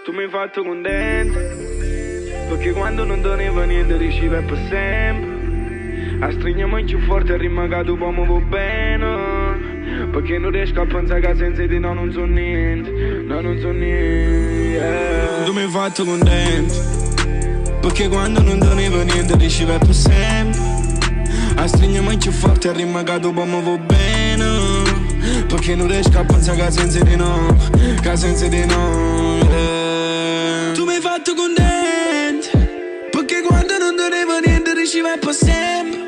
Tu mi hai fatto contento, perché quando non doneva niente riusciva per sempre. A stringermi più forte e rimagato poi mi va bene, perché non riesco a pensare che senza di no non so niente, no non so niente, yeah. Tu mi hai fatto contento, perché quando non doneva niente riusciva per sempre. A stringermi più forte e rimagato poi mi va bene, perché non riesco a pensare che senza di no, che senza di no, yeah. Tu mi hai fatto contento, perché quando non doneva niente riusciva per sempre.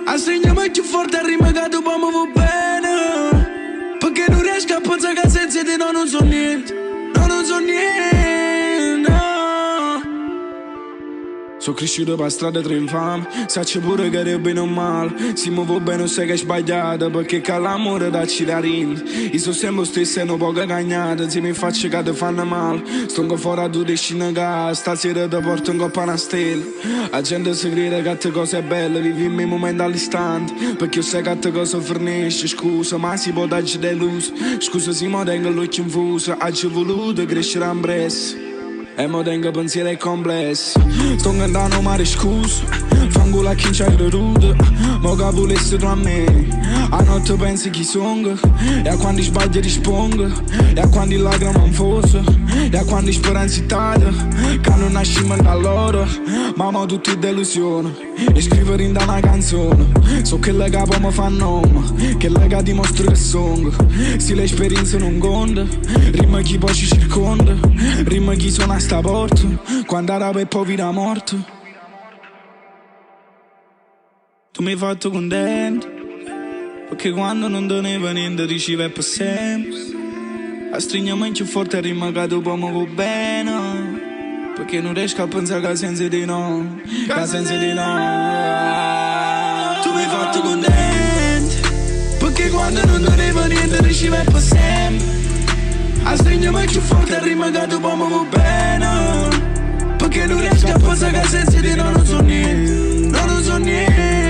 A stringermi più forte e rimagato poi mi va bene, perché non riesco a pensare che senza di no non so niente, no non so niente, no. Sono cresciuto per strada tra infame, sacci pure che era bene o male. Se mi va bene sai che è sbagliato, perché che l'amore dacci da rinde. Io sono sempre stesso e non poco cagnato, se mi faccio che ti fanno male. Sto ancora fuori a tu esci in casa, stasera ti porto in coppa una stella. La gente si crede che te cose belle, vivi i miei momenti all'istante, perché io sai che te cosa fornisce. Scusa, ma si può darci deluso, scusa se mi tengo l'occhio infuso. Oggi ho voluto crescere a impresso e mo tengo pensieri complessi. Sto cantando mare scusa, fango la chi c'hai creduto, mo che volessi tra me. A notte pensi chi sono, e a quando sbaglio rispondo, e a quando lacrime infoso, e a quando speranza Italia, che non nascimo da loro, ma mo tutti delusione. E scrivere in da una canzone, so che le capo mi fa nome, che le che dimostro che sono. Se l'esperienza non conta, rima chi poi ci circonda, rima chi suona a sta porta, quando era per poi vita morto. Tu mi hai fatto contento, perché quando non doneva niente riusciva per sempre. A stringermi più forte e rimagato poi mi va bene, perché non riesco a pensare che senza di no, che senza di no. Tu mi hai fatto contento, perché quando non doneva niente riusciva per sempre. A stringermi più forte e rimagato poi mi va bene, perché non riesco a pensare che senza di no non so niente, no non so niente.